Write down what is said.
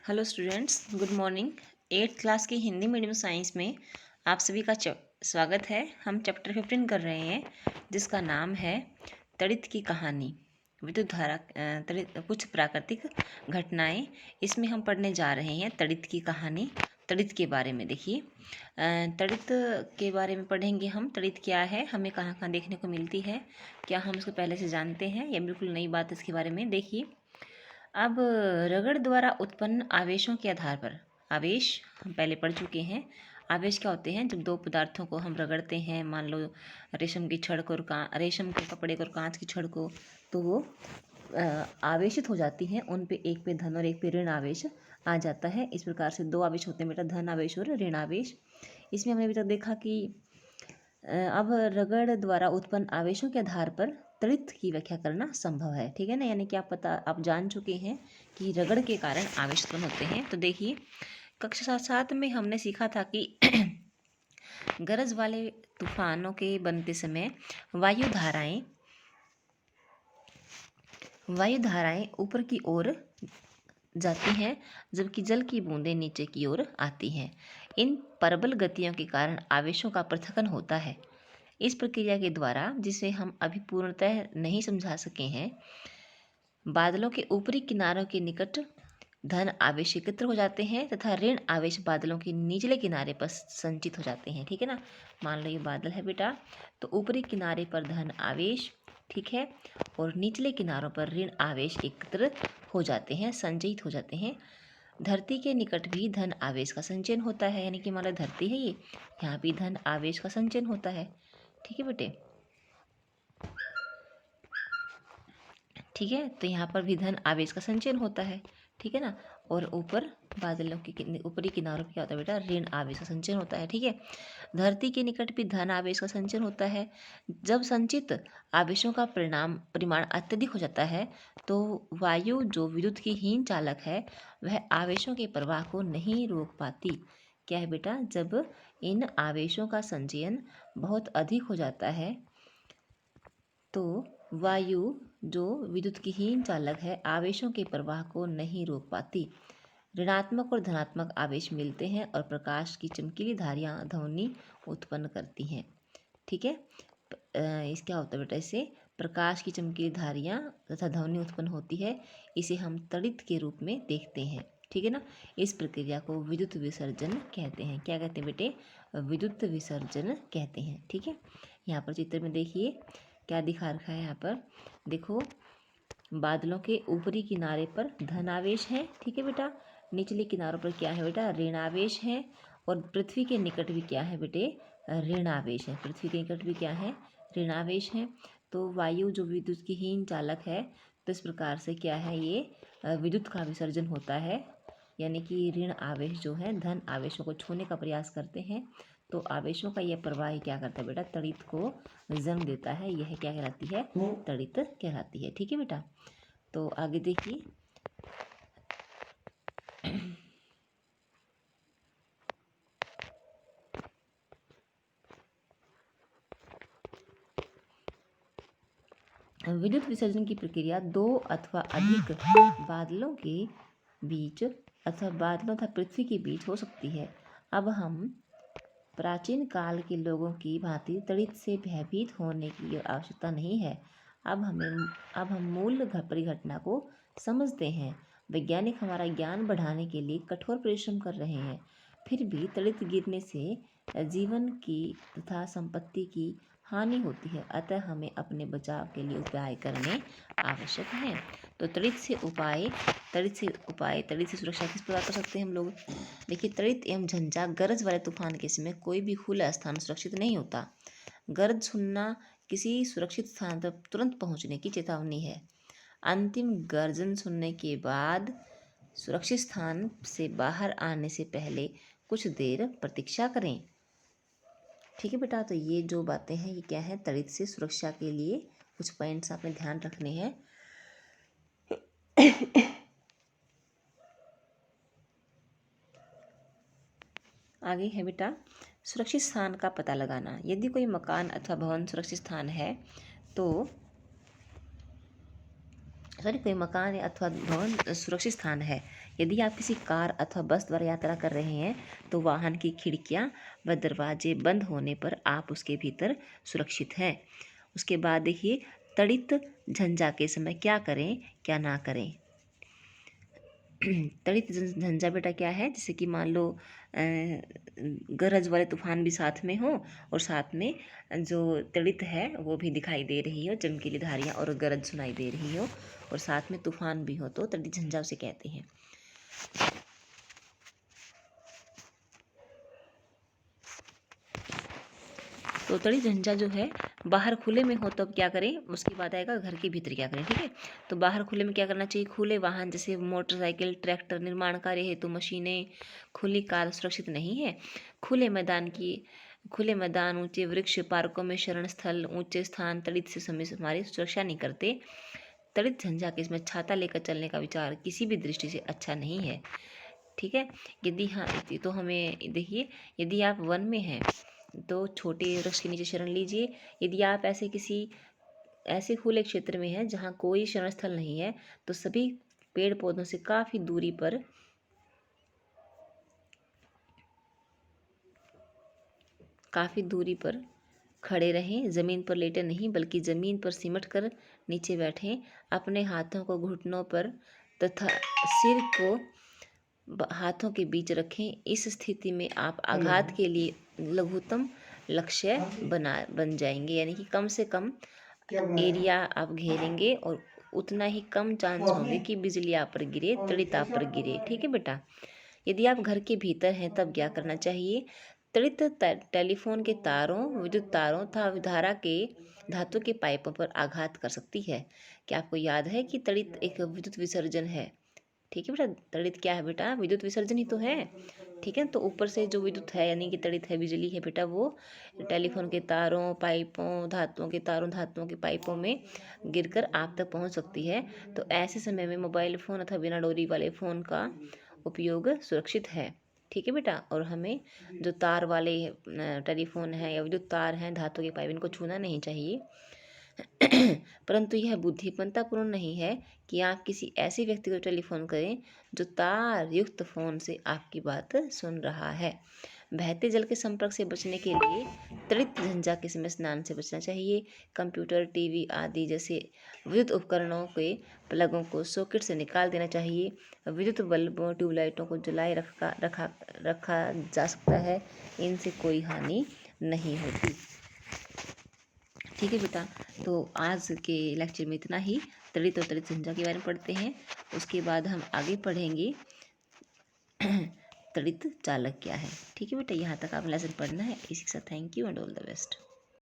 Hello students, good morning. 8th class की Hindi medium science में आप सभी का स्वागत है। हम चैप्टर 15 कर रहे हैं जिसका नाम है तड़ित की कहानी। विद्युत धारा तड़ित कुछ प्राकृतिक घटनाएं। इसमें हम पढ़ने जा रहे हैं तड़ित की कहानी। तड़ित के बारे में देखिए, तड़ित के बारे में पढ़ेंगे हम। तड़ित क्या है, हमें कहाँ कहाँ देखने को मिलती है, क्या हम इसको पहले से जानते हैं या बिल्कुल नई बात इसके बारे में। देखिए, अब रगड़ द्वारा उत्पन्न आवेशों के आधार पर, आवेश हम पहले पढ़ चुके हैं। आवेश क्या होते हैं? जब दो पदार्थों को हम रगड़ते हैं, मान लो रेशम की छड़ को और रेशम के कपड़े को और कांच की छड़ को, तो वो आवेशित हो जाती हैं। उन पे एक पे धन और एक पे ऋण आवेश आ जाता है। इस प्रकार से दो आवेश होते हैं बेटा, धन आवेश और ऋण आवेश। इसमें हमने अभी तक देखा कि अब रगड़ द्वारा उत्पन्न आवेशों के आधार पर तड़ित की व्याख्या करना संभव है। ठीक है ना, यानी कि आप जान चुके हैं कि रगड़ के कारण आवेश उत्पन्न होते हैं। तो देखिए, कक्षा 7 में हमने सीखा था कि गरज वाले तूफानों के बनते समय वायु धाराएं ऊपर की ओर जाती हैं, जबकि जल की बूंदें नीचे की ओर आती हैं। इन प्रबल गतियों के कारण आवेशों का पृथक्करण होता है। इस प्रक्रिया के द्वारा, जिसे हम अभी पूर्णतः नहीं समझा सके हैं, बादलों के ऊपरी किनारों के निकट धन आवेश एकत्र हो जाते हैं तथा ऋण आवेश बादलों के निचले किनारे पर संचित हो जाते हैं। ठीक है ना, मान लो ये बादल है बेटा, तो ऊपरी किनारे पर धन आवेश, ठीक है, और निचले किनारों पर ऋण आवेश एकत्र हो जाते हैं, संचयित हो जाते हैं। धरती के निकट भी धन आवेश का संचयन होता है, यानी कि मान लो धरती है ये, यहाँ भी धन आवेश का संचयन होता है। ठीक है बेटे, ठीक है, तो यहाँ पर भी धन आवेश का संचयन होता है। ठीक है ना, और ऊपर बादलों के ऊपरी किनारों पर क्या होता है बेटा, ऋण आवेश का संचयन होता है। ठीक है, धरती के निकट भी धन आवेश का संचयन होता है। जब संचित आवेशों का परिमाण अत्यधिक हो जाता है, तो वायु जो विद्युत की हीन चालक है, वह आवेशों के प्रवाह को नहीं रोक पाती। क्या है बेटा, जब इन आवेशों का संचयन बहुत अधिक हो जाता है, तो वायु जो विद्युत की हीन चालक है, आवेशों के प्रवाह को नहीं रोक पाती। ऋणात्मक और धनात्मक आवेश मिलते हैं और प्रकाश की चमकीली धारियाँ ध्वनि उत्पन्न करती हैं। ठीक है, इस क्या होता है बेटा, इससे प्रकाश की चमकीली धारियाँ तथा ध्वनि उत्पन्न होती है। इसे हम तड़ित के रूप में देखते हैं। ठीक है ना, इस प्रक्रिया को विद्युत विसर्जन कहते हैं। क्या कहते हैं बेटे, विद्युत विसर्जन कहते हैं। ठीक है, यहाँ पर चित्र में देखिए क्या दिखा रखा है। यहाँ पर देखो, बादलों के ऊपरी किनारे पर धनावेश है, ठीक है बेटा, निचले किनारों पर क्या है बेटा, ऋणावेश है, और पृथ्वी के निकट भी क्या है बेटे, ऋणावेश है। पृथ्वी के निकट भी क्या है, ऋणावेश है। तो वायु जो विद्युत की हीन चालक है, तो इस प्रकार से क्या है, ये विद्युत का विसर्जन होता है, यानी कि ऋण आवेश जो है धन आवेशों को छूने का प्रयास करते हैं, तो आवेशों का यह प्रवाह क्या करता है बेटा, तड़ित को जन्म देता है। यह क्या कहलाती है, तड़ित कहलाती है। ठीक है बेटा, तो आगे देखिए, विद्युत विसर्जन की प्रक्रिया दो अथवा अधिक बादलों के बीच अथवा बादलों तथा पृथ्वी के बीच हो सकती है। अब हम प्राचीन काल के लोगों की भांति तड़ित से भयभीत होने की आवश्यकता नहीं है। अब हम मूल परिघटना को समझते हैं। वैज्ञानिक हमारा ज्ञान बढ़ाने के लिए कठोर परिश्रम कर रहे हैं, फिर भी तड़ित गिरने से जीवन की तथा संपत्ति की हानि होती है। अतः हमें अपने बचाव के लिए उपाय करने आवश्यक हैं। तो तड़ित से सुरक्षा किस प्रकार कर सकते हैं हम लोग। देखिए, तड़ित एवं झंझा गरज वाले तूफान के समय कोई भी खुला स्थान सुरक्षित नहीं होता। गरज सुनना किसी सुरक्षित स्थान तक तुरंत पहुंचने की चेतावनी है। अंतिम गर्जन सुनने के बाद सुरक्षित स्थान से बाहर आने से पहले कुछ देर प्रतीक्षा करें। ठीक है बेटा, तो ये जो बातें हैं ये क्या है, तड़ित से सुरक्षा के लिए कुछ पॉइंट्स आपने ध्यान रखने हैं। आगे है बेटा, सुरक्षित स्थान का पता लगाना। यदि कोई मकान अथवा भवन सुरक्षित स्थान है, तो कोई मकान या अथवा भवन सुरक्षित स्थान है। यदि आप किसी कार अथवा बस द्वारा यात्रा कर रहे हैं तो वाहन की खिड़कियां व दरवाजे बंद होने पर आप उसके भीतर सुरक्षित हैं। उसके बाद देखिए, तड़ित झंझा के समय क्या करें क्या ना करें। तड़ित झंझा बेटा क्या है, जैसे कि मान लो गरज वाले तूफान भी साथ में हो और साथ में जो तड़ित है वो भी दिखाई दे रही हो, चमकीली धारियाँ और गरज सुनाई दे रही हो और साथ में तूफान भी हो, तो तड़ित झंझा उसे कहते हैं। तो तड़ित झंझा जो है बाहर खुले में हो तो अब क्या करें, उसके बाद आएगा घर के भीतर क्या करें। ठीक है, तो बाहर खुले में क्या करना चाहिए, खुले वाहन जैसे मोटरसाइकिल, ट्रैक्टर, निर्माण कार्य हेतु मशीनें, खुली कार सुरक्षित नहीं है। खुले मैदान, ऊंचे वृक्ष, पार्कों में शरण स्थल, ऊंचे स्थान तड़ित से समय से हमारी सुरक्षा नहीं करते। तड़ित झंझा के इसमें छाता लेकर चलने का विचार किसी भी दृष्टि से अच्छा नहीं है। ठीक है, यदि हाँ तो हमें देखिए, यदि आप वन में हैं तो छोटे वृक्ष के नीचे शरण लीजिए। यदि आप ऐसे खुले क्षेत्र में हैं जहाँ कोई शरण स्थल नहीं है तो सभी पेड़ पौधों से काफ़ी दूरी पर खड़े रहें। ज़मीन पर लेटे नहीं बल्कि ज़मीन पर सिमट कर नीचे बैठें। अपने हाथों को घुटनों पर तथा सिर को हाथों के बीच रखें। इस स्थिति में आप आघात के लिए लघुत्तम लक्ष्य बन जाएंगे, यानी कि कम से कम एरिया आप घेरेंगे और उतना ही कम चांस होंगे कि बिजली आप पर गिरे, तड़ित आप पर गिरे। ठीक है बेटा, यदि आप घर के भीतर हैं तब क्या करना चाहिए, तड़ित टेलीफोन के तारों, विद्युत तारों तथा धारा के धातु के पाइपों पर आघात कर सकती है। क्या आपको याद है कि तड़ित एक विद्युत विसर्जन है। ठीक है बेटा, तड़ित क्या है बेटा, विद्युत विसर्जन ही तो है। ठीक है, तो ऊपर से जो विद्युत है यानी कि तड़ित है, बिजली है बेटा, वो टेलीफोन के तारों, पाइपों, धातुओं के तारों, धातुओं के पाइपों में गिरकर आप तक पहुंच सकती है। तो ऐसे समय में मोबाइल फ़ोन अथवा बिना डोरी वाले फ़ोन का उपयोग सुरक्षित है। ठीक है बेटा, और हमें जो तार वाले टेलीफोन हैं या विद्युत तार हैं, धातु के पाइप, इनको छूना नहीं चाहिए। परंतु यह बुद्धिमत्तापूर्ण नहीं है कि आप किसी ऐसे व्यक्ति को टेलीफोन करें जो तार युक्त फ़ोन से आपकी बात सुन रहा है। बहते जल के संपर्क से बचने के लिए तड़ित झंझा के समय स्नान से बचना चाहिए। कंप्यूटर, टीवी आदि जैसे विद्युत उपकरणों के प्लगों को सॉकेट से निकाल देना चाहिए। विद्युत बल्बों, ट्यूबलाइटों को जलाए रखा जा सकता है, इनसे कोई हानि नहीं होती। ठीक है बेटा, तो आज के लेक्चर में इतना ही। तड़ित और तड़ित झंझा के बारे में पढ़ते हैं, उसके बाद हम आगे पढ़ेंगे तड़ित चालक क्या है। ठीक है बेटा, यहाँ तक आप लेसन पढ़ना है। इसी के साथ thank you and all the best.